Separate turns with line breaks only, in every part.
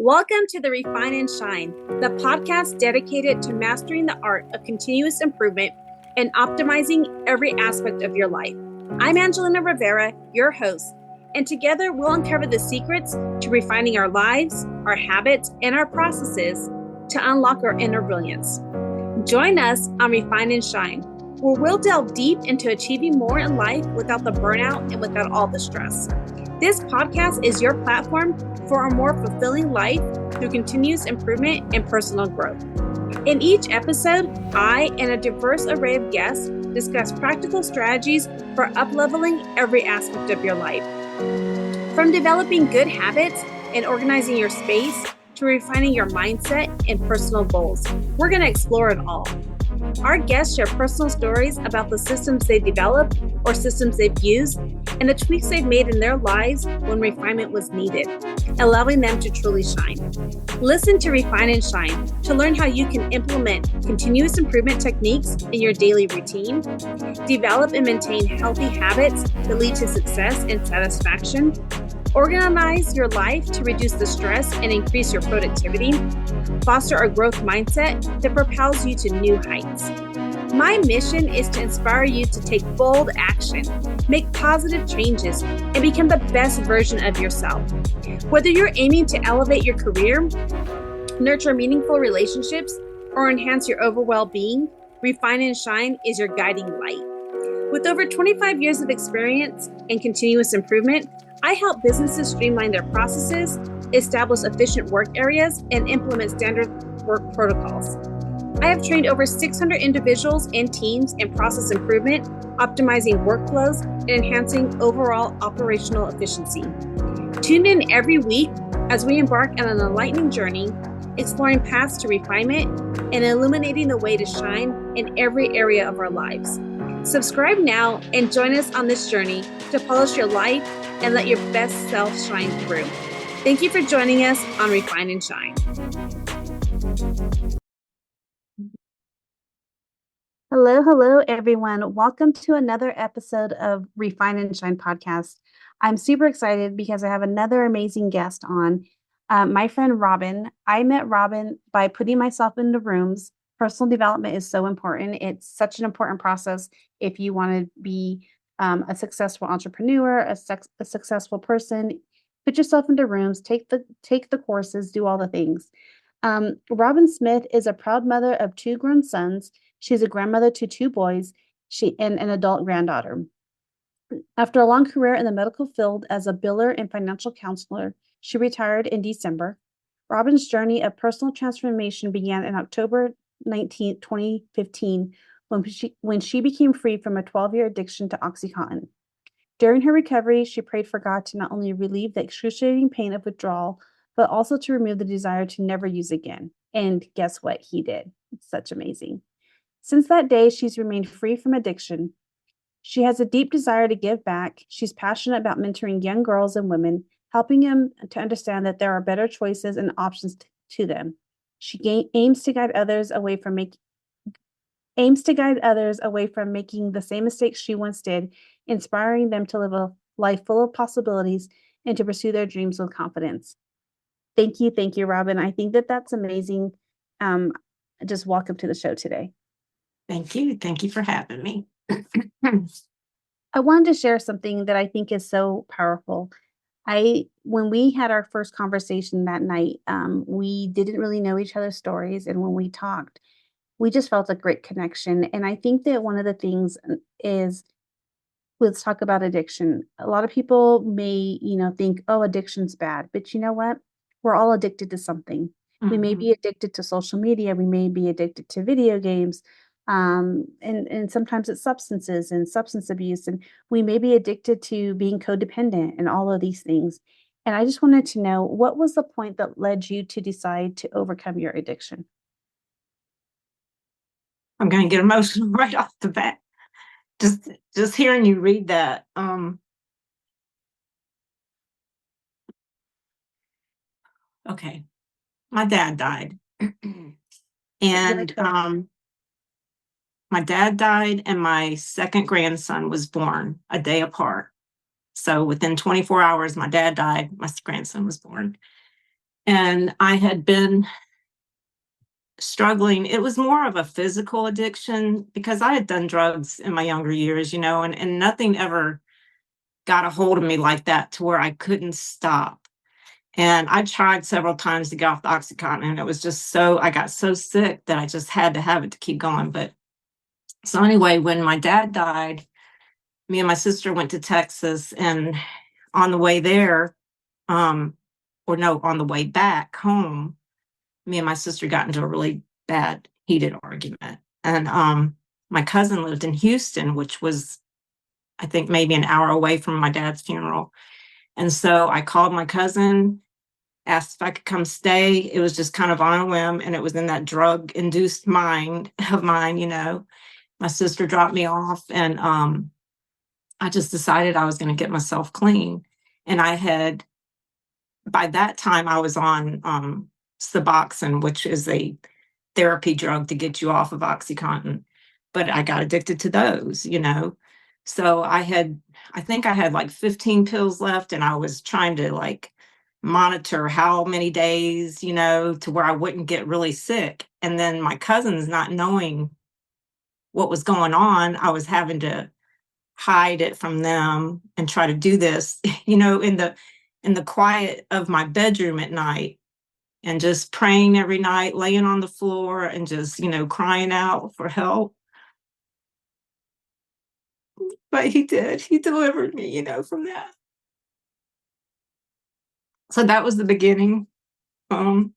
Welcome to the Refine and Shine, the podcast dedicated to mastering the art of continuous improvement and optimizing every aspect of your life. I'm Angelina Rivera, your host, and together we'll uncover the secrets to refining our lives, our habits, and our processes to unlock our inner brilliance. Join us on Refine and Shine, where we'll delve deep into achieving more in life without the burnout and without all the stress. This podcast is your platform for a more fulfilling life through continuous improvement and personal growth. In each episode, I and a diverse array of guests discuss practical strategies for up-leveling every aspect of your life. From developing good habits and organizing your space to refining your mindset and personal goals, we're going to explore it all. Our guests share personal stories about the systems they developed or systems they've used and the tweaks they've made in their lives when refinement was needed, allowing them to truly shine. Listen to Refine and Shine to learn how you can implement continuous improvement techniques in your daily routine, develop and maintain healthy habits that lead to success and satisfaction, organize your life to reduce the stress and increase your productivity, foster a growth mindset that propels you to new heights. My mission is to inspire you to take bold action, make positive changes, and become the best version of yourself. Whether you're aiming to elevate your career, nurture meaningful relationships, or enhance your overall well-being, Refine and Shine is your guiding light. With over 25 years of experience in continuous improvement, I help businesses streamline their processes, establish efficient work areas, and implement standard work protocols. I have trained over 600 individuals and teams in process improvement, optimizing workflows, and enhancing overall operational efficiency. Tune in every week as we embark on an enlightening journey, exploring paths to refinement and illuminating the way to shine in every area of our lives. Subscribe now and join us on this journey to polish your life and let your best self shine through. Thank you for joining us on Refine and Shine. Hello, everyone. Welcome to another episode of Refine and Shine podcast. I'm super excited because I have another amazing guest on, my friend Robynn. I met Robynn by putting myself into rooms. Personal development is so important. It's such an important process if you want to be a successful entrepreneur, a successful person. Put yourself into rooms, take the courses, do all the things. Robynn Smith is a proud mother of 2 grown sons. She's a grandmother to 2 boys, and an adult granddaughter. After a long career in the medical field as a biller and financial counselor, she retired in December. Robynn's journey of personal transformation began in October 19, 2015, when she became free from a 12-year addiction to oxycontin. During her recovery, she prayed for God to not only relieve the excruciating pain of withdrawal, but also to remove the desire to never use again. And guess what? He did. It's such amazing. Since that day, she's remained free from addiction. She has a deep desire to give back. She's passionate about mentoring young girls and women, helping them to understand that there are better choices and options to them. She aims to guide others away from making the same mistakes she once did, inspiring them to live a life full of possibilities and to pursue their dreams with confidence. Thank you, Robynn. I think that's amazing. Just welcome to the show today.
Thank you for having me.
I wanted to share something that I think is so powerful. When we had our first conversation that night, we didn't really know each other's stories, and when we talked, we just felt a great connection. And I think that one of the things is, let's talk about addiction. A lot of people may, think, oh, addiction's bad, but you know what? We're all addicted to something. Mm-hmm. We may be addicted to social media. We may be addicted to video games. And sometimes it's substances and substance abuse, and we may be addicted to being codependent and all of these things. And I just wanted to know, what was the point that led you to decide to overcome your addiction?
I'm going to get emotional right off the bat. Just hearing you read that. Okay. My dad died. And my dad died and my second grandson was born a day apart. So within 24 hours, my dad died, my grandson was born. And I had been struggling. It was more of a physical addiction because I had done drugs in my younger years, and nothing ever got a hold of me like that to where I couldn't stop. And I tried several times to get off the oxycontin, and it was just I got so sick that I just had to have it to keep going. But so anyway, when my dad died, me and my sister went to Texas, and on the way there, um, or no, on the way back home, me and my sister got into a really bad, heated argument. And my cousin lived in Houston, which was, I think, maybe an hour away from my dad's funeral. And so I called my cousin, asked if I could come stay. It was just kind of on a whim, and it was in that drug-induced mind of mine. My sister dropped me off, and I just decided I was going to get myself clean. And by that time, I was on Suboxone, which is a therapy drug to get you off of oxycontin. But I got addicted to those. So I think I had like 15 pills left, and I was trying to like monitor how many days, to where I wouldn't get really sick. And then my cousins not knowing what was going on, I was having to hide it from them and try to do this, in the quiet of my bedroom at night, and just praying every night, laying on the floor and just, crying out for help. But he did. He delivered me, from that. So that was the beginning. Um,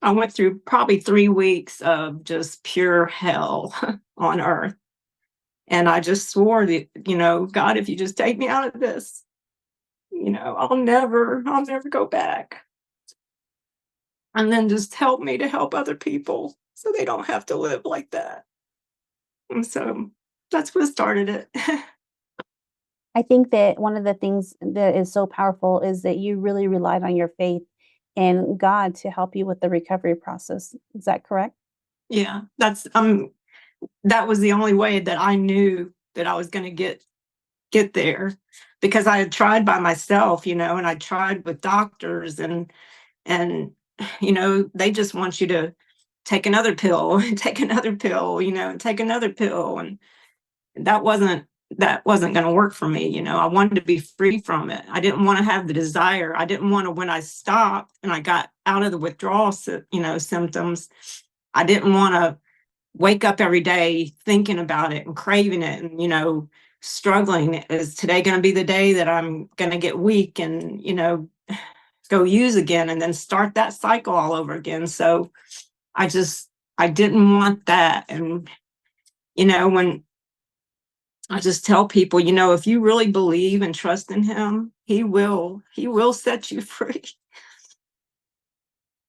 I went through probably 3 weeks of just pure hell on earth. And I just swore that, God, if you just take me out of this, I'll never go back. And then just help me to help other people so they don't have to live like that. And so that's what started it.
I think that one of the things that is so powerful is that you really relied on your faith and God to help you with the recovery process. Is that correct?
Yeah, that was the only way that I knew that I was going to get there, because I had tried by myself, and I tried with doctors, and they just want you to take another pill and take another pill, and take another pill, and that wasn't going to work for me. I wanted to be free from it. I didn't want to have the desire. I didn't want to, when I stopped and I got out of the withdrawal symptoms, I didn't want to wake up every day thinking about it and craving it and struggling. Is today going to be the day that I'm going to get weak and go use again, and then start that cycle all over again? So I didn't want that. And when I just tell people, if you really believe and trust in him, he will set you free.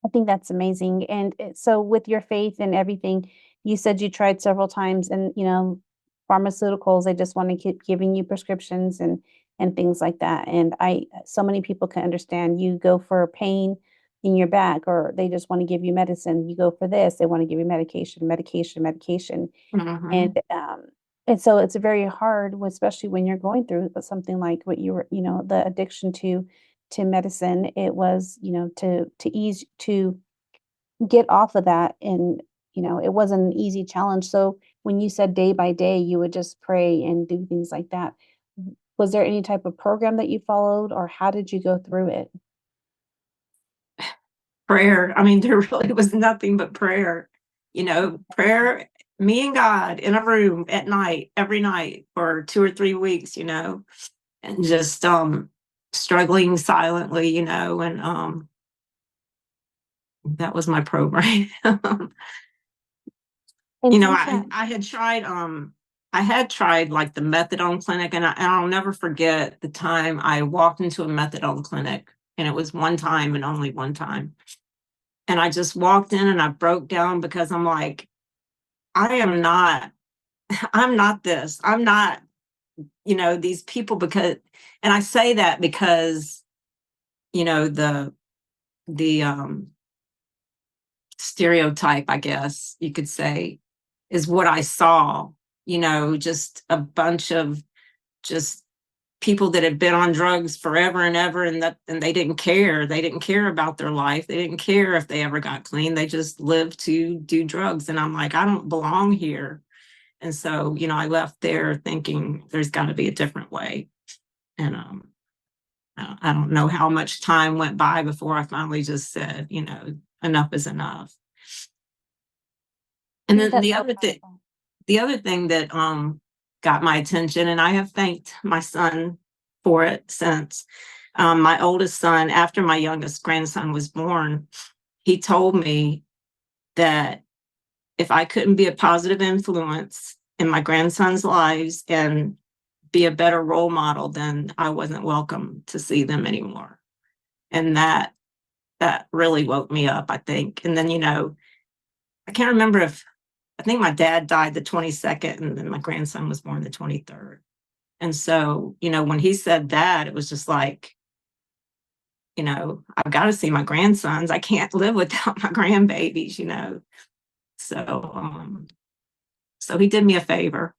I think that's amazing. And so, with your faith and everything, you said you tried several times, and pharmaceuticals. They just want to keep giving you prescriptions and things like that. And so many people can understand. You go for pain in your back, or they just want to give you medicine. You go for this, they want to give you medication, medication, medication.
Mhm.
And so it's very hard, especially when you're going through something like what you were, the addiction to medicine. It was, to get off of that, and it wasn't an easy challenge. So when you said day by day you would just pray and do things like that, was there any type of program that you followed, or how did you go through it?
Prayer. I mean, there really was nothing but prayer. Prayer, me and God in a room at night, every night for 2 or 3 weeks, and just struggling silently, and that was my program.
And
I
sometimes
I had tried like the methadone clinic, and I'll never forget the time I walked into a methadone clinic, and it was one time and only one time. And I just walked in and I broke down, because I'm like, I am not, I'm not this. I'm not, these people, because, and I say that because, the stereotype, I guess you could say, is what I saw, just a bunch of just people that had been on drugs forever and ever, and they didn't care. They didn't care about their life. They didn't care if they ever got clean. They just lived to do drugs. And I'm like, I don't belong here. And so, I left there thinking there's got to be a different way. And I don't know how much time went by before I finally just said, enough is enough. And then the other thing that got my attention, and I have thanked my son for it since. My oldest son, after my youngest grandson was born, he told me that if I couldn't be a positive influence in my grandsons' lives and be a better role model, then I wasn't welcome to see them anymore. And that really woke me up, I think. And then, I can't remember I think my dad died the 22nd, and then my grandson was born the 23rd. And so, when he said that, it was just like, I've got to see my grandsons. I can't live without my grandbabies. So he did me a favor.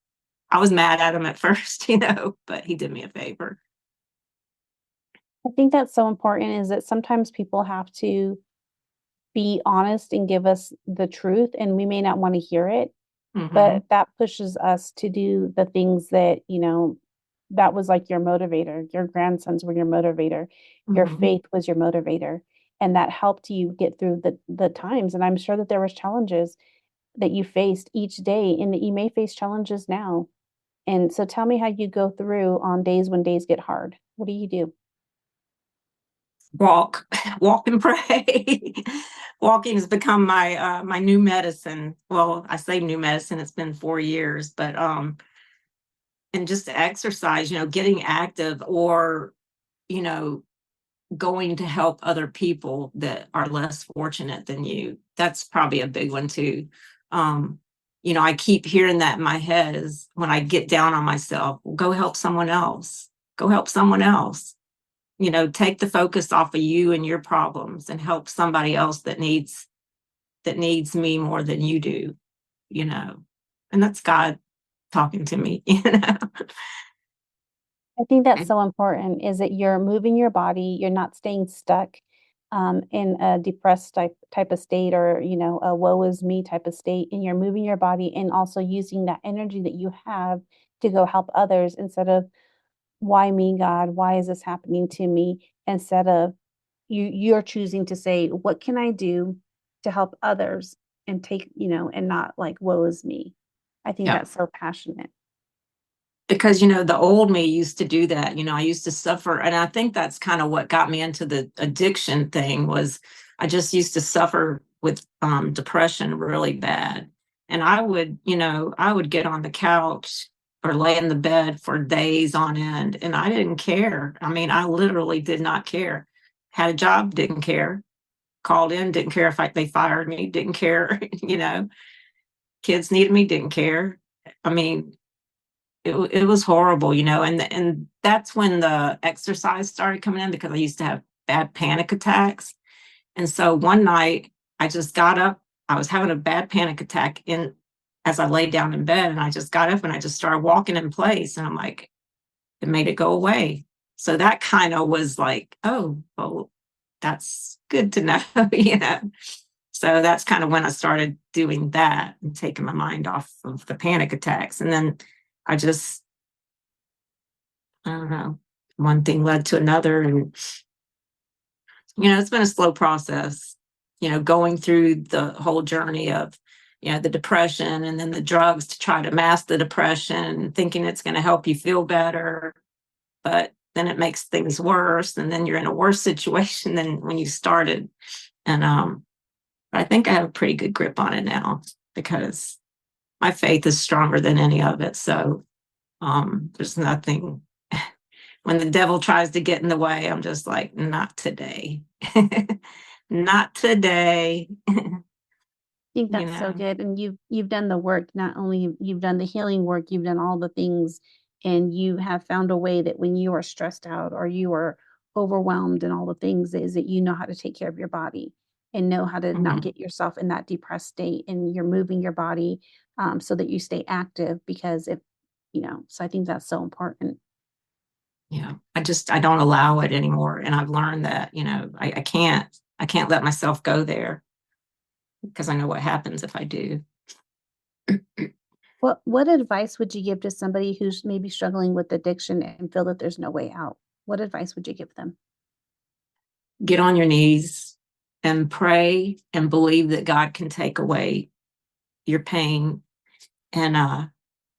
I was mad at him at first, but he did me a favor.
I think that's so important is that sometimes people have to be honest and give us the truth, and we may not want to hear it, but that pushes us to do the things that, that was like your motivator. Your grandsons were your motivator. Your faith was your motivator. And that helped you get through the times. And I'm sure that there was challenges that you faced each day and that you may face challenges now. And so tell me how you go through on days when days get hard. What do you do?
Walk, walk and pray. Walking has become my new medicine. Well, I say new medicine, it's been 4 years, but and just to exercise, getting active, or you know going to help other people that are less fortunate than you. That's probably a big one too. um I keep hearing that in my head is when I get down on myself, well, go help someone else. Go help someone else. Take the focus off of you and your problems and help somebody else that needs me more than you do. you know and that's God talking to me.
I think that's so important is that you're moving your body, you're not staying stuck in a depressed type of state or, a woe is me type of state. And you're moving your body and also using that energy that you have to go help others instead of why me, God? Why is this happening to me? Instead of you're choosing to say, what can I do to help others and take, and not like woe is me. I think
Yeah.
that's so passionate.
Because the old me used to do that. I used to suffer, and I think that's kind of what got me into the addiction thing. Was I just used to suffer with depression really bad, and I would get on the couch or lay in the bed for days on end, and I didn't care. I mean, I literally did not care. Had a job, didn't care. Called in, didn't care if they fired me, didn't care. Kids needed me, didn't care. I mean, it was horrible, and that's when the exercise started coming in, because I used to have bad panic attacks. And so one night I just got up. I was having a bad panic attack as I laid down in bed, and I just got up and I just started walking in place, and I'm like, it made it go away. So that kind of was like, oh, well, that's good to know. So that's kind of when I started doing that and taking my mind off of the panic attacks. And then I don't know, one thing led to another. And, it's been a slow process, going through the whole journey of, the depression and then the drugs to try to mask the depression, thinking it's going to help you feel better. But then it makes things worse. And then you're in a worse situation than when you started. And I think I have a pretty good grip on it now because my faith is stronger than any of it. So there's nothing. When the devil tries to get in the way, I'm just like, not today. Not today.
I think that's so good. And you've done the work. Not only you've done the healing work, you've done all the things, and you have found a way that when you are stressed out or you are overwhelmed and all the things is that you know how to take care of your body and know how to not get yourself in that depressed state, and you're moving your body so that you stay active because if so I think that's so important.
I don't allow it anymore. And I've learned that, I can't let myself go there because I know what happens if I do.
What advice would you give to somebody who's maybe struggling with addiction and feel that there's no way out? What advice would you give them?
Get on your knees and pray and believe that God can take away your pain. And,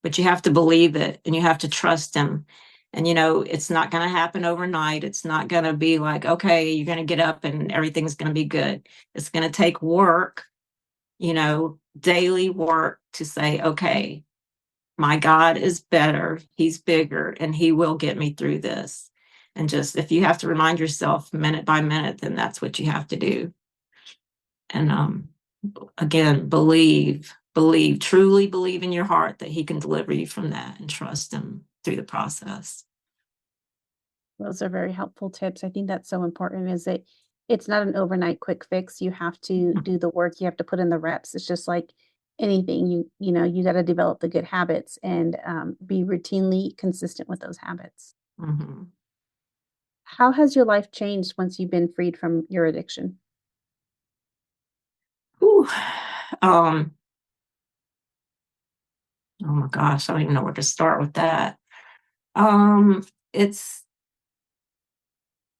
but you have to believe it and you have to trust him. And, it's not going to happen overnight. It's not going to be like, okay, you're going to get up and everything's going to be good. It's going to take work, daily work to say, okay, my God is better. He's bigger and he will get me through this. And just if you have to remind yourself minute by minute, then that's what you have to do. And again, truly believe in your heart that he can deliver you from that and trust him through the process.
Those are very helpful tips. I think that's so important is that it's not an overnight quick fix. You have to do the work. You have to put in the reps. It's just like anything. You got to develop the good habits and be routinely consistent with those habits.
Mm-hmm.
How has your life changed once you've been freed from your addiction?
Whew. Oh my gosh, I don't even know where to start with that. It's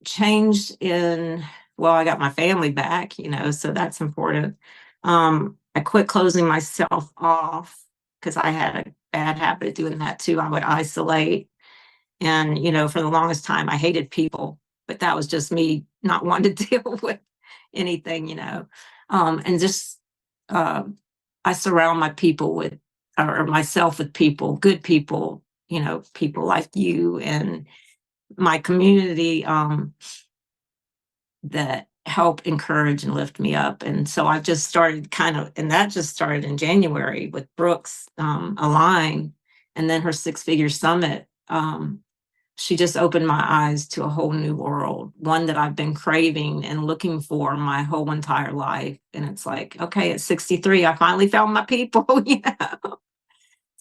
changed well, I got my family back, so that's important. I quit closing myself off because I had a bad habit of doing that too. I would isolate. And, for the longest time, I hated people, but that was just me not wanting to deal with anything. And just, uh, I surround my people or myself with people, good people, people like you and my community, that help encourage and lift me up. And so I've just started and that just started in January with Brooks, Align, and then her 6-figure summit. She just opened my eyes to a whole new world, one that I've been craving and looking for my whole entire life. And it's like, okay, at 63, I finally found my people,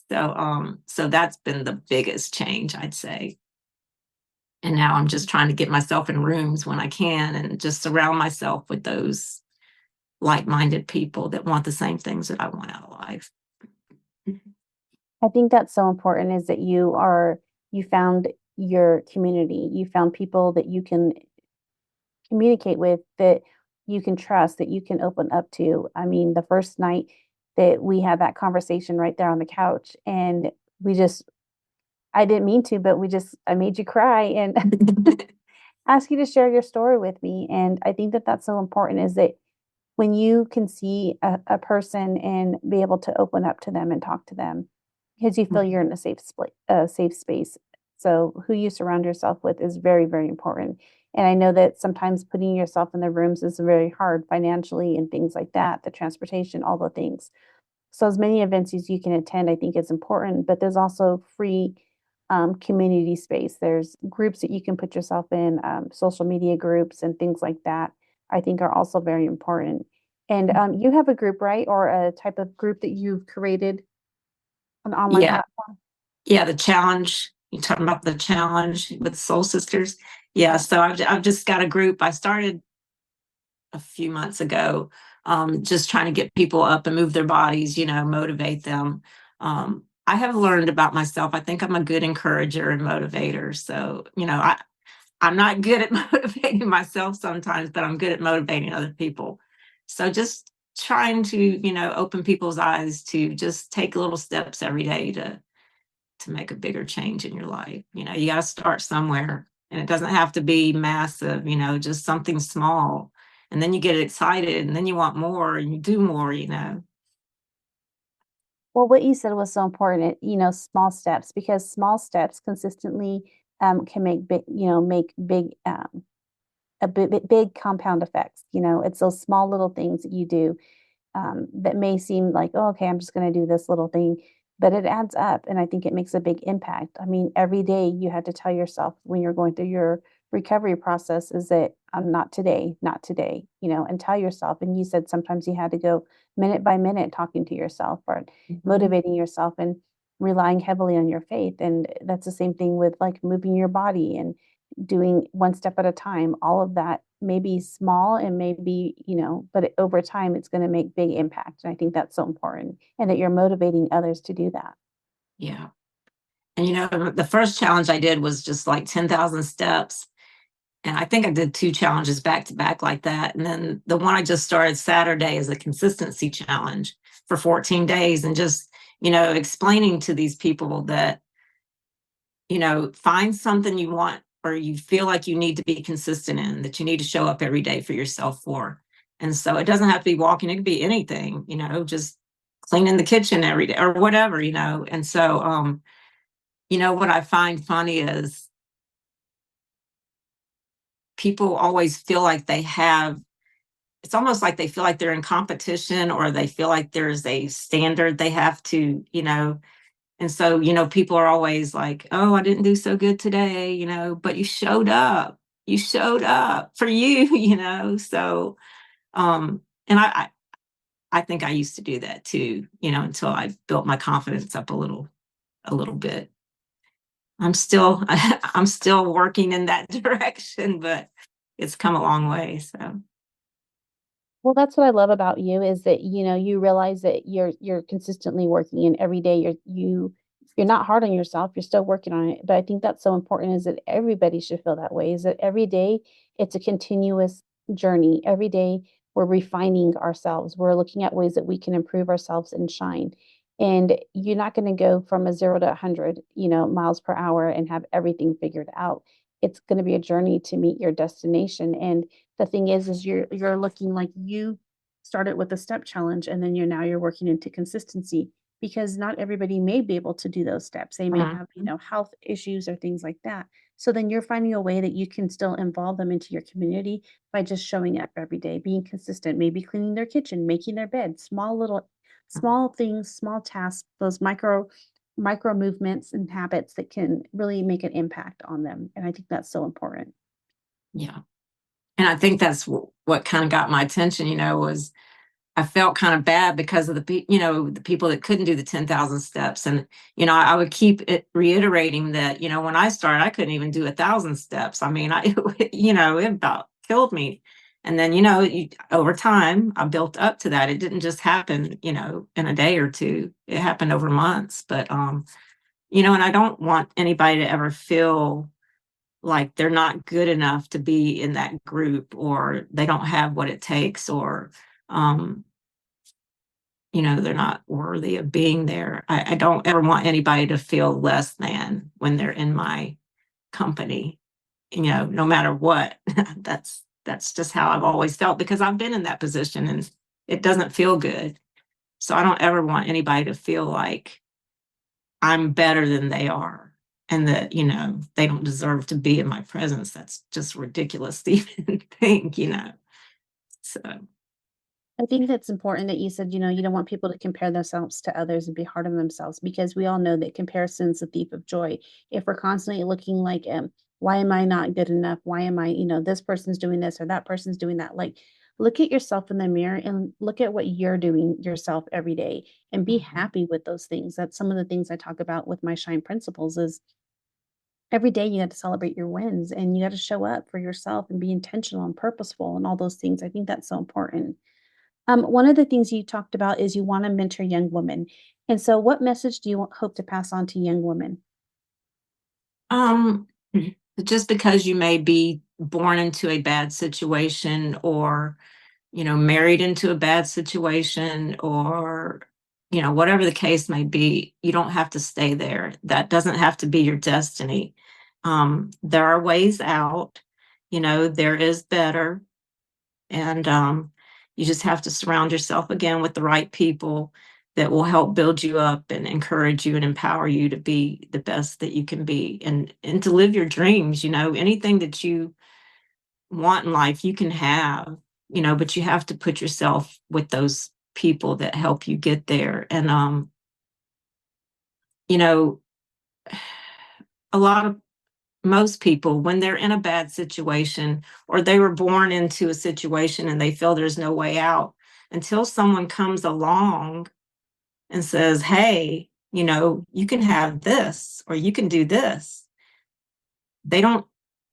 So that's been the biggest change, I'd say. And now I'm just trying to get myself in rooms when I can and just surround myself with those like-minded people that want the same things that I want out of life.
I think that's so important is that you found your community. You found people that you can communicate with, that you can trust, that you can open up to. I mean, the first night that we had that conversation right there on the couch, and we just, I didn't mean to, but I made you cry and ask you to share your story with me. And I think that that's so important is that when you can see a person and be able to open up to them and talk to them because you feel you're in a safe space. So who you surround yourself with is very, very important. And I know that sometimes putting yourself in the rooms is very hard financially and things like that, the transportation, all the things. So as many events as you can attend, I think is important, but there's also free community space. There's groups that you can put yourself in, social media groups and things like that, I think are also very important. And you have a group, right? Or a type of group that you've created, an online
Yeah.
platform?
Yeah. The challenge. You're talking about the challenge with Soul Sisters. Yeah. So I've just got a group. I started a few months ago, just trying to get people up and move their bodies, motivate them. I have learned about myself. I think I'm a good encourager and motivator. So, I'm not good at motivating myself sometimes, but I'm good at motivating other people. So just trying to, open people's eyes to just take little steps every day to make a bigger change in your life. You got to start somewhere and it doesn't have to be massive, just something small. And then you get excited and then you want more and you do more.
Well, what you said was so important, small steps, because small steps consistently can make big big compound effects. It's those small little things that you do that may seem like, oh, okay, I'm just going to do this little thing, but it adds up. And I think it makes a big impact. I mean, every day you had to tell yourself when you're going through your recovery process is that I'm not today, not today, and tell yourself. And you said sometimes you had to go minute by minute talking to yourself or motivating yourself. And relying heavily on your faith. And that's the same thing with like moving your body and doing one step at a time. All of that may be small and maybe, but over time it's going to make big impact. And I think that's so important and that you're motivating others to do that.
Yeah. And the first challenge I did was just like 10,000 steps. And I think I did 2 challenges back to back like that. And then the one I just started Saturday is a consistency challenge for 14 days. And just, explaining to these people that, find something you want or you feel like you need to be consistent in, that you need to show up every day for yourself for. And so it doesn't have to be walking, it could be anything, just cleaning the kitchen every day or whatever. And so, what I find funny is people always feel like it's almost like they feel like they're in competition or they feel like there's a standard they have to, and so, people are always like, oh, I didn't do so good today, but you showed up for you, so, and I think I used to do that too, until I built my confidence up a little bit. I'm still I'm still working in that direction, but it's come a long way. So
Well, that's what I love about you is that, you realize that you're consistently working and every day you're not hard on yourself, you're still working on it. But I think that's so important is that everybody should feel that way, is that every day it's a continuous journey. Every day we're refining ourselves. We're looking at ways that we can improve ourselves and shine. And you're not going to go from a 0 to 100, miles per hour and have everything figured out. It's going to be a journey to meet your destination. And the thing is you're looking like you started with a step challenge and then you're working into consistency because not everybody may be able to do those steps. They may
mhm,
have, health issues or things like that. So then you're finding a way that you can still involve them into your community by just showing up every day, being consistent, maybe cleaning their kitchen, making their bed, small things, small tasks, those micro movements and habits that can really make an impact on them. And I think that's so important.
yeah. And I think that's what kind of got my attention, was I felt kind of bad because of the people that couldn't do the 10,000 steps. And, I would keep it reiterating that, when I started, I couldn't even do 1,000 steps. I mean, it about killed me. And then, over time, I built up to that. It didn't just happen, in a day or two. It happened over months. But, and I don't want anybody to ever feel like they're not good enough to be in that group or they don't have what it takes or, um, they're not worthy of being there. I don't ever want anybody to feel less than when they're in my company, no matter what. That's just how I've always felt because I've been in that position and it doesn't feel good. So I don't ever want anybody to feel like I'm better than they are and that, they don't deserve to be in my presence. That's just ridiculous to even think, So,
I think that's important that you said, you don't want people to compare themselves to others and be hard on themselves because we all know that comparison's the thief of joy. If we're constantly looking like, why am I not good enough? Why am I, this person's doing this or that person's doing that? Like, look at yourself in the mirror and look at what you're doing yourself every day and be
mhm,
happy with those things. That's some of the things I talk about with my shine principles is every day you got to celebrate your wins and you got to show up for yourself and be intentional and purposeful and all those things. I think that's so important. One of the things you talked about is you want to mentor young women. And so, what message do you hope to pass on to young women?
um, just because you may be born into a bad situation or, married into a bad situation or, whatever the case may be, you don't have to stay there. That doesn't have to be your destiny. There are ways out, there is better. And you just have to surround yourself again with the right people that will help build you up and encourage you and empower you to be the best that you can be and to live your dreams. Anything that you want in life you can have, but you have to put yourself with those people that help you get there. And you know a lot of most people when they're in a bad situation or they were born into a situation and they feel there's no way out until someone comes along and says, hey, you can have this or you can do this. They don't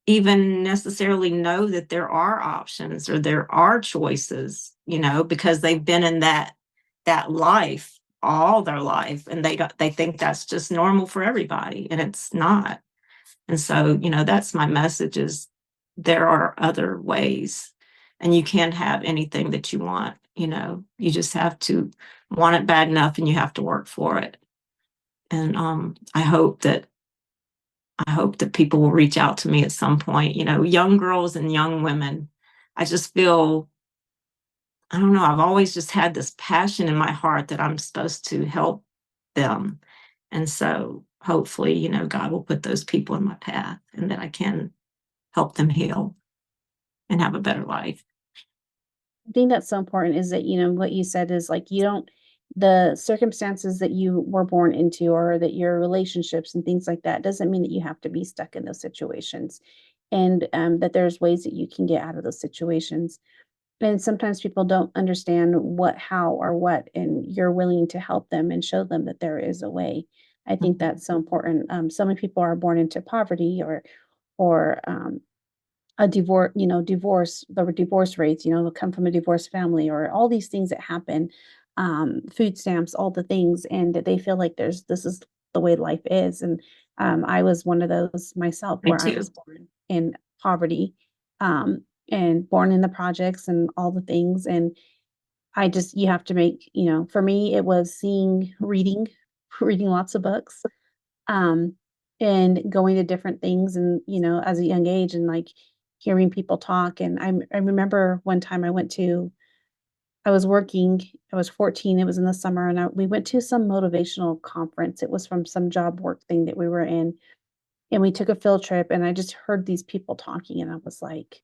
even necessarily know that there are options or there are choices, because they've been in that life all their life, and they think that's just normal for everybody, and it's not. And so, that's my message is there are other ways, and you can have anything that you want. You just have to want it bad enough, and you have to work for it. And I hope that people will reach out to me at some point, young girls and young women. I just feel, I don't know, I've always just had this passion in my heart that I'm supposed to help them. And so hopefully, God will put those people in my path and that I can help them heal and have a better life.
I think that's so important is that, what you said is like you don't the circumstances that you were born into or that your relationships and things like that doesn't mean that you have to be stuck in those situations. And that there's ways that you can get out of those situations. And sometimes people don't understand what, how, or what, and you're willing to help them and show them that there is a way. I think
Mhm.
that's so important. So many people are born into poverty or a divorce rates, they'll come from a divorced family or all these things that happen, food stamps, all the things, and that they feel like this is the way life is. And I was one of those myself
Me
where I
too.
was born in poverty, um, and born in the projects and all the things. And you have to make, for me, it was reading, reading lots of books, um, and going to different things and, as a young age and like hearing people talk. And I remember one time I was working, I was 14, it was in the summer, and we went to some motivational conference. It was from some job work thing that we were in. And we took a field trip and I just heard these people talking and I was like,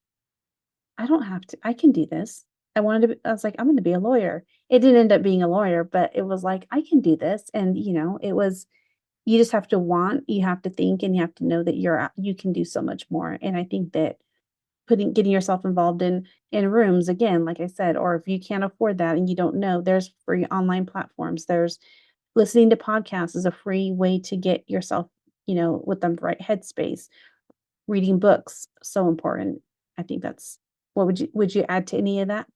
I don't have to, I can do this. I was like, I'm going to be a lawyer. It didn't end up being a lawyer, but it was like, I can do this. And, you just have to you have to think, and you have to know that you can do so much more. And I think that getting yourself involved in rooms again, like I said, or if you can't afford that and you don't know, there's free online platforms. There's listening to podcasts is a free way to get yourself, with the right headspace. Reading books, so important. I think that's what would you add to any of that?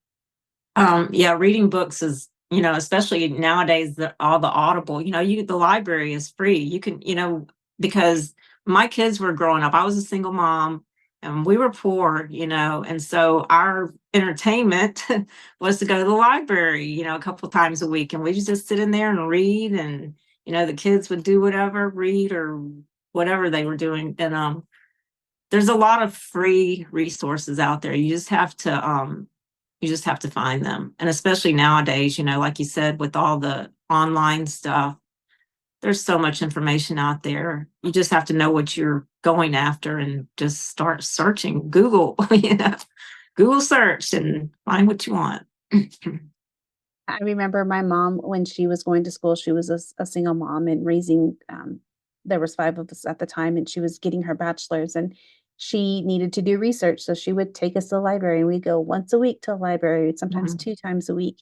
Yeah, reading books is, especially nowadays, all the Audible, the library is free. You can, because my kids were growing up, I was a single mom and we were poor, and so our entertainment was to go to the library, a couple of times a week, and we just sit in there and read, and the kids would do whatever, read or whatever they were doing. And there's a lot of free resources out there. You just have to find them. And especially nowadays, like you said, with all the online stuff, there's so much information out there. You just have to know what you're going after and just start searching. Google, Google search and find what you want.
I remember my mom when she was going to school, she was a single mom and raising, there was 5 of us at the time, and she was getting her bachelor's, and she needed to do research, so she would take us to the library, and we'd go once a week to the library, sometimes
Mhm.
2 times a week.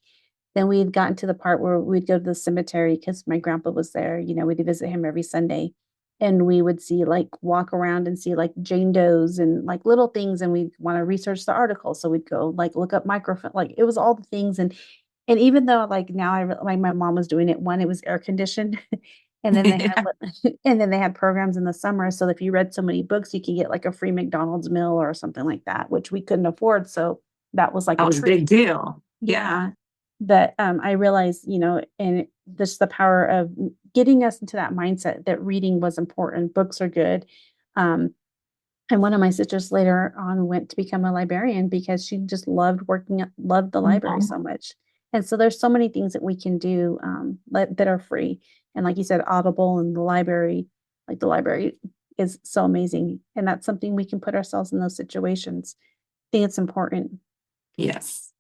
Then we had gotten to the part where we'd go to the cemetery because my grandpa was there, we'd visit him every Sunday, and we would see, like, walk around and see, like, Jane Does and, like, little things, and we'd wanna research the article, so we'd go, like, look up microfilm, like, it was all the things. And even though, like, now like, my mom was doing it, one, it was air conditioned, and then they had what and then they had programs in the summer, so if you read so many books, you could get, like, a free McDonald's meal or something like that, which we couldn't afford, so that was like
That
a
was a
treat.
big deal. Yeah.
Yeah. But, I realized, and just the power of getting us into that mindset that reading was important, books are good. Um, and one of my sisters later on went to become a librarian because she just loved the library
Mhm.
so much. And so there's so many things that we can do, that are free. And like you said, Audible and the library is so amazing. And that's something we can put ourselves in those situations. I think it's important.
Yes.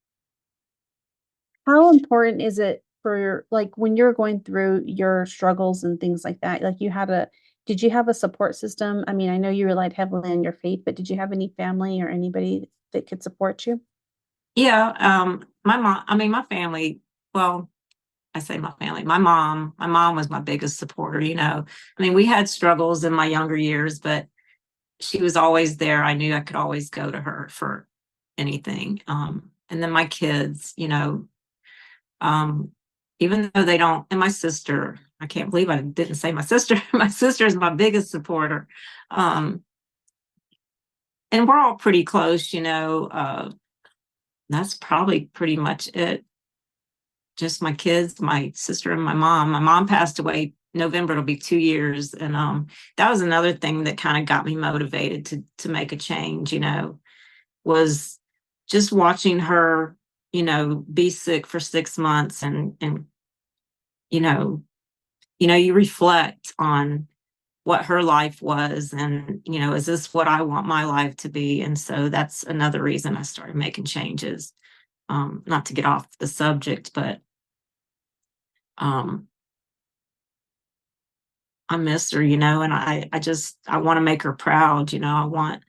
How important is it for like when you're going through your struggles and things like that? Did you have a support system? I mean, I know you relied heavily on your faith, but did you have any family or anybody that could support you?
Yeah. My mom, I mean, my family, well, I say my family, my mom was my biggest supporter, you know. I mean, we had struggles in my younger years, but she was always there. I knew I could always go to her for anything. And then my kids, you know, um, even though they don't, and my sister, I can't believe I didn't say my sister. My sister is my biggest supporter. Um, and we're all pretty close, you know. That's probably pretty much it. Just my kids, my sister, and my mom. My mom passed away November, it'll be 2 years. And that was another thing that kind of got me motivated to make a change, you know, was just watching her, you know, be sick for 6 months and you know, you reflect on what her life was and, you know, is this what I want my life to be? And so that's another reason I started making changes. Not to get off the subject, but um I miss her, you know, and I want to make her proud, you know. I want,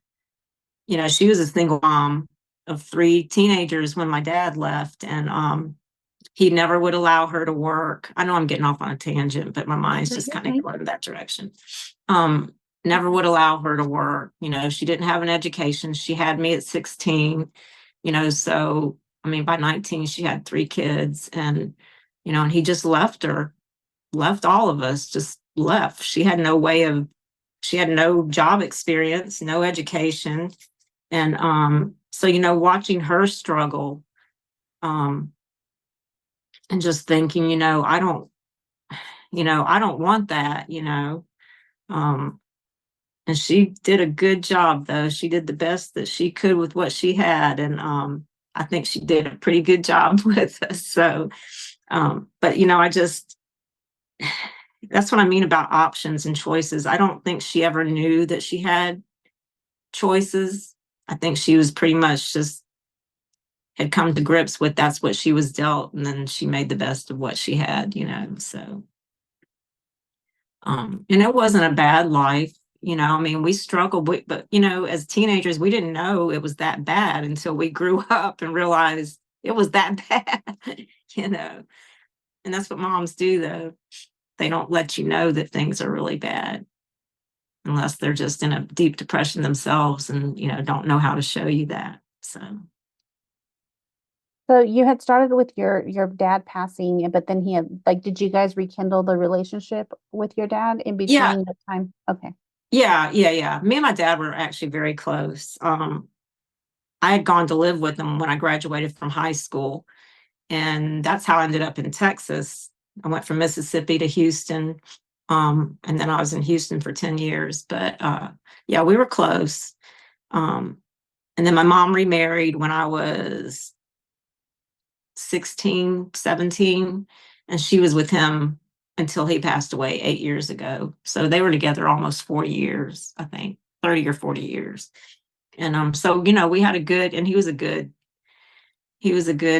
you know, she was a single mom of three teenagers when my dad left, and he never would allow her to work. I know I'm getting off on a tangent, but my mind's just kind of going in that direction. Um, Never would allow her to work. You know, she didn't have an education. She had me at 16, you know, so I mean, by 19, she had three kids, and, you know, and he just left her, left all of us, just left. She had no job experience, no education. And so, you know, watching her struggle, um, and just thinking, I don't want that, you know. Um, and she did a good job, though. She did the best that she could with what she had. And I think she did a pretty good job with us. So, but, you know, that's what I mean about options and choices. I don't think she ever knew that she had choices. I think she was pretty much just had come to grips with that's what she was dealt, and then she made the best of what she had, you know. So and it wasn't a bad life, you know. I mean, we struggled with, but you know, as teenagers, we didn't know it was that bad until we grew up and realized it was that bad, you know. And that's what moms do, though. They don't let you know that things are really bad unless they're just in a deep depression themselves and, you know, don't know how to show you that. So,
So you had started with your dad passing, but then he had like, did you guys rekindle the relationship with your dad in
yeah,
between the time? Okay.
yeah. Me and my dad were actually very close. I had gone to live with him when I graduated from high school, and that's how I ended up in Texas. I went from Mississippi to Houston, and then I was in Houston for 10 years. But yeah, we were close. Um, and then my mom remarried when I was 16, 17, and she was with him until he passed away 8 years ago. So they were together almost 40 years, I think, 30 or 40 years. And so, you know, we had a good, and he was a good,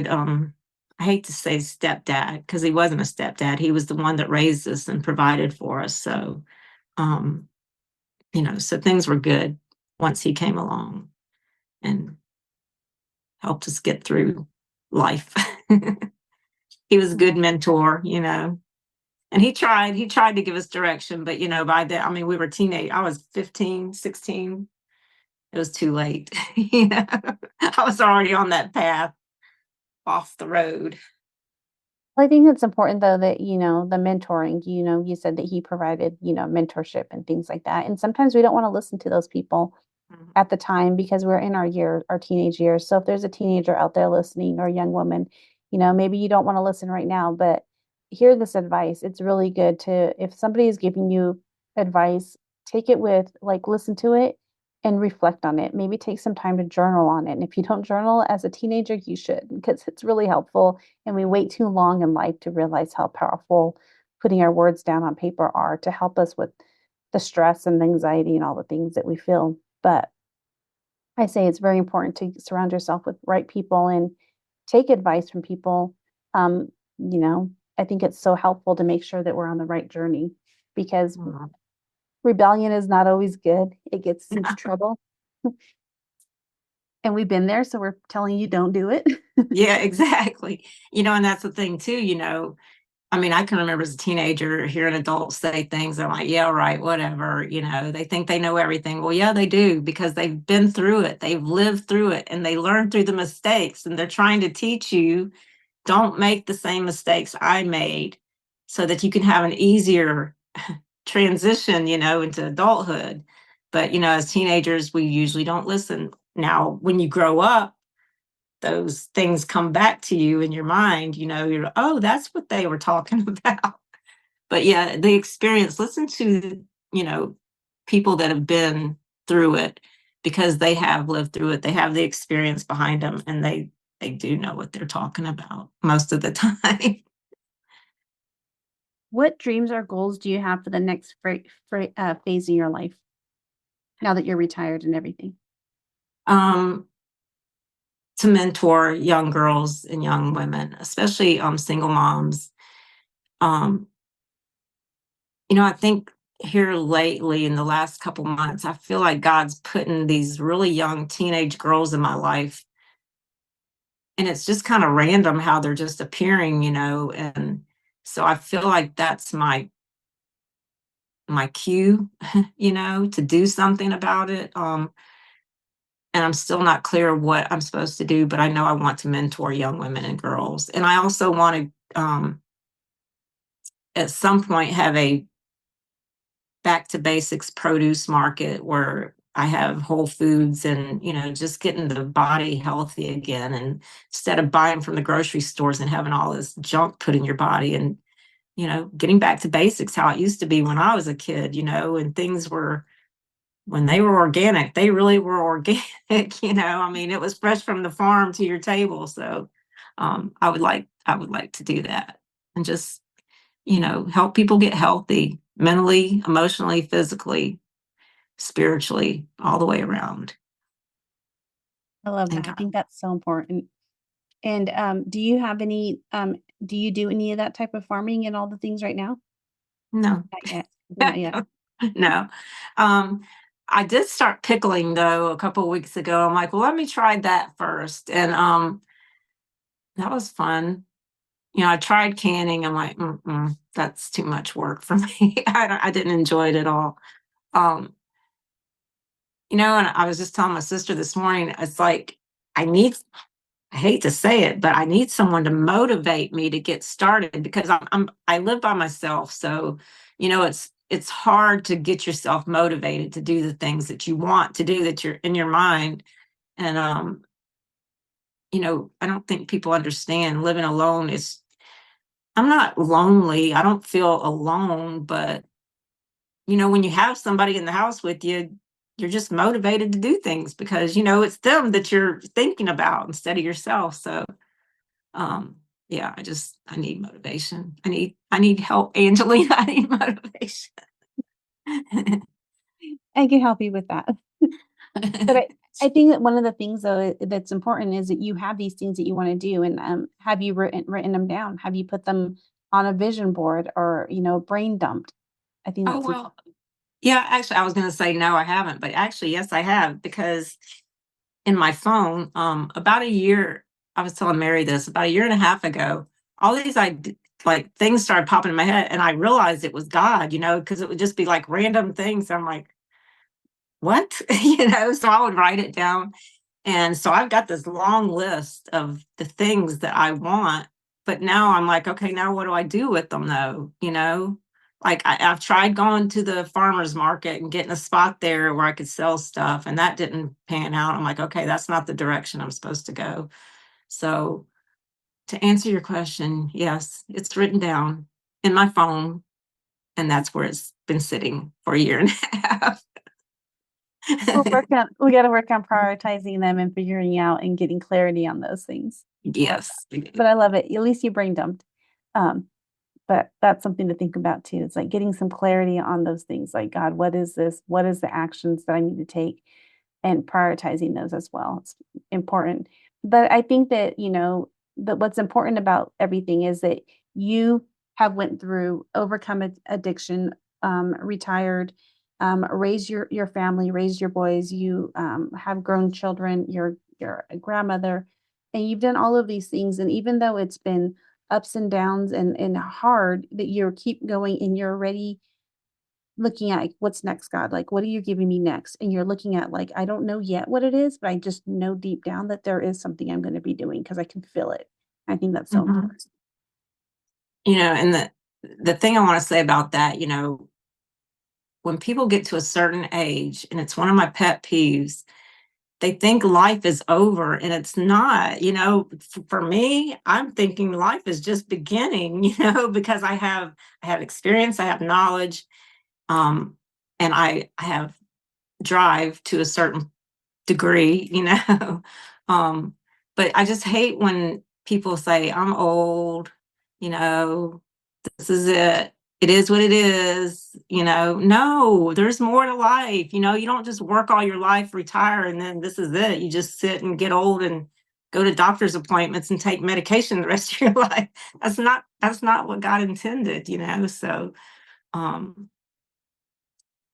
I hate to say stepdad, because he wasn't a stepdad. He was the one that raised us and provided for us. So, um, you know, so things were good once he came along and helped us get through life. He was a good mentor, you know. And he tried to give us direction, but you know, by then, I mean, we were teenage. I was 15, 16. It was too late. You know, I was already on that path off the road.
Well, I think it's important though that, the mentoring, you said that he provided, mentorship and things like that. And sometimes we don't want to listen to those people
Mhm.
at the time because we're in our teenage years. So if there's a teenager out there listening or a young woman, maybe you don't want to listen right now, but hear this advice. It's really good to, if somebody is giving you advice, take it with, like, listen to it and reflect on it. Maybe take some time to journal on it. And if you don't journal as a teenager, you should, because it's really helpful. And we wait too long in life to realize how powerful putting our words down on paper are to help us with the stress and anxiety and all the things that we feel. But I say it's very important to surround yourself with right people and take advice from people. Um, you know, I think it's so helpful to make sure that we're on the right journey because
Mhm.
rebellion is not always good. It gets us into trouble. And we've been there, so we're telling you don't do it.
Yeah, exactly. You know, and that's the thing too, you know, I mean, I can remember as a teenager hearing adults say things. I'm like, yeah, right, whatever. They think they know everything. Well, yeah, they do because they've been through it. They've lived through it and they learn through the mistakes. And they're trying to teach you, don't make the same mistakes I made so that you can have an easier transition, into adulthood. But, as teenagers, we usually don't listen. Now, when you grow up, those things come back to you in your mind, you're, oh, that's what they were talking about. But yeah, the experience, listen to, people that have been through it because they have lived through it. They have the experience behind them and they do know what they're talking about most of the time.
What dreams or goals do you have for the next phase in your life now that you're retired and everything?
um, to mentor young girls and young women, especially single moms. Um, I think here lately in the last couple months, I feel like God's putting these really young teenage girls in my life. And it's just kind of random how they're just appearing, and so I feel like that's my cue, to do something about it. And I'm still not clear what I'm supposed to do, but I know I want to mentor young women and girls. And I also want to at some point have a back to basics produce market where I have whole foods and, just getting the body healthy again. And instead of buying from the grocery stores and having all this junk put in your body and, getting back to basics, how it used to be when I was a kid, and things were, when they were organic, they really were organic, I mean, it was fresh from the farm to your table. So I would like to do that and just help people get healthy mentally, emotionally, physically, spiritually, all the way around.
I love
And
that. I
God,
think that's so important. And do you have any? Do you do any of that type of farming and all the things right now?
no,
Not yet. Not yet.
no. Um, I did start pickling though a couple of weeks ago. I'm like, well, let me try that first. And that was fun. I tried canning. I'm like, that's too much work for me. I didn't enjoy it at all. Um, and I was just telling my sister this morning, it's like, I need, I hate to say it, but I need someone to motivate me to get started because I live by myself. So, it's hard to get yourself motivated to do the things that you want to do that you're in your mind. And I don't think people understand living alone is, I'm not lonely. I don't feel alone, but when you have somebody in the house with you, you're just motivated to do things because it's them that you're thinking about instead of yourself. So yeah, I need motivation. I need help, Angelina. I need motivation.
I can help you with that. But I think that one of the things though that's important is that you have these things that you want to do, and have you written them down? Have you put them on a vision board or brain dumped? I think
Oh
that's
well, yeah, actually I was gonna say no, I haven't, but actually, yes, I have, because in my phone, about a year, I was telling Mary this, about a year and a half ago, all these like things started popping in my head, and I realized it was God, because it would just be like random things. I'm like, what? So I would write it down. And so I've got this long list of the things that I want, but now I'm like, okay, now what do I do with them though? Like I've tried going to the farmer's market and getting a spot there where I could sell stuff, and that didn't pan out. I'm like, okay, that's not the direction I'm supposed to go. So to answer your question, yes, it's written down in my phone, and that's where it's been sitting for a year and a half.
we got to work on prioritizing them and figuring out and getting clarity on those things. I love
Yes.
that. But I love it. At least you brain dumped. Um, but that's something to think about too. It's like getting some clarity on those things. Like, God, what is this? What is the actions that I need to take? And prioritizing those as well. It's important. But I think that, that what's important about everything is that you have went through, overcome addiction, retired, raised your family, raised your boys, you have grown children, you're a grandmother, and you've done all of these things. And even though it's been ups and downs and hard, that you keep going and you're already looking at, like, what's next, God? Like, what are you giving me next? And you're looking at, like, I don't know yet what it is, but I just know deep down that there is something I'm going to be doing because I can feel it. I think that's so
Mhm.
important.
And the thing I want to say about that, when people get to a certain age, and it's one of my pet peeves, they think life is over, and it's not. For me, I'm thinking life is just beginning, because I have experience, I have knowledge, and I have drive to a certain degree, um, but I just hate when people say, I'm old, you know, this is it. It is what it is. No, there's more to life. You don't just work all your life, retire, and then this is it. You just sit and get old and go to doctor's appointments and take medication the rest of your life. That's not what God intended. So, um,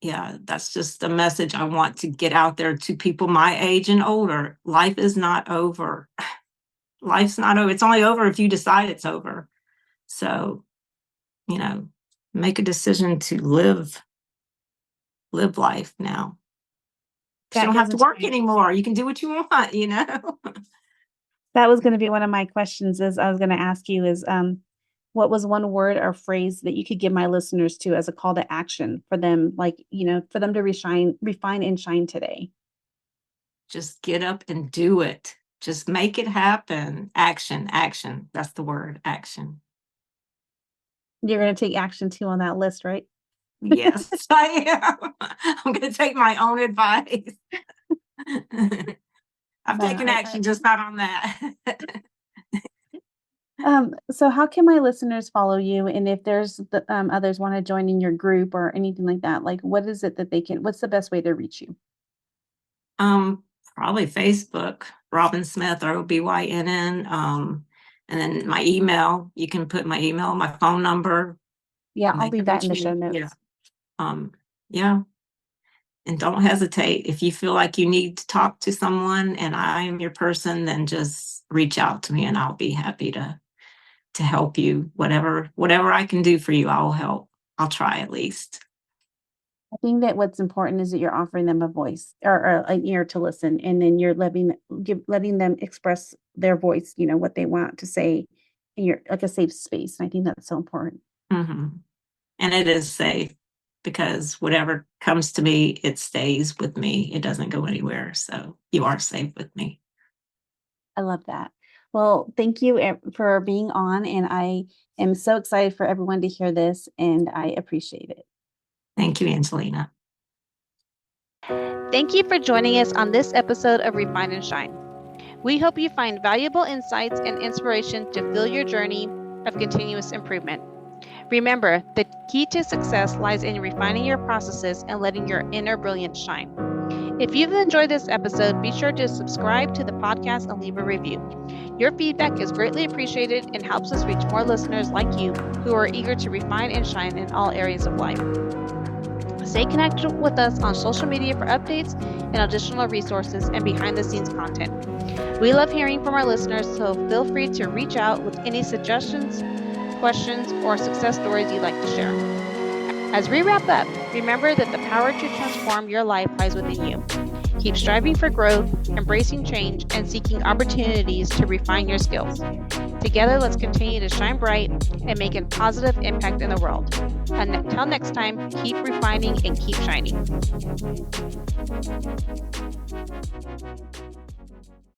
yeah, that's just a message I want to get out there to people my age and older. Life is not over. Life's not over. It's only over if you decide it's over. So, you know, make a decision to live life now. 'Cause you
That
don't
goes
have to
into
work anymore. You can do what you want.
that was going to be one of my questions, is I was going to ask you is, what was one word or phrase that you could give my listeners to as a call to action for them, like, for them to refine and shine today?
Just get up and do it. Just make it happen. Action, action. That's the word, action.
You're going to take action too on that list, right?
Yes, I am. I'm going to take my own advice. I've taken
I
action, just not on that.
So how can my listeners follow you? And if there's others want to join in your group or anything like that, like, what is it that what's the best way to reach you?
Um, Probably Facebook, Robynn Smith, Robynn. And then my email. You can put my email, my phone number,
Yeah,
and
I'll
they
leave
can
that in
reach
the
me.
show
Yeah.
notes.
Yeah. And don't hesitate. If you feel like you need to talk to someone and I am your person, then just reach out to me and I'll be happy to help you. Whatever I can do for you, I'll help. I'll try at least.
I think that what's important is that you're offering them a voice or an ear to listen, and then you're letting them express their voice, what they want to say, and you're like a safe space. And I think that's so important.
Hmm. And it is safe because whatever comes to me, it stays with me. It doesn't go anywhere. So you are safe with me.
I love that. Well, thank you for being on, and I am so excited for everyone to hear this, and I appreciate it.
Thank you, Angelina.
Thank you for joining us on this episode of Refine and Shine. We hope you find valuable insights and inspiration to fill your journey of continuous improvement. Remember, the key to success lies in refining your processes and letting your inner brilliance shine. If you've enjoyed this episode, be sure to subscribe to the podcast and leave a review. Your feedback is greatly appreciated and helps us reach more listeners like you who are eager to refine and shine in all areas of life. Stay connected with us on social media for updates and additional resources and behind-the-scenes content. We love hearing from our listeners, so feel free to reach out with any suggestions, questions, or success stories you'd like to share. As we wrap up, remember that the power to transform your life lies within you. Keep striving for growth, embracing change, and seeking opportunities to refine your skills. Together, let's continue to shine bright and make a positive impact in the world. Until next time, keep refining and keep shining.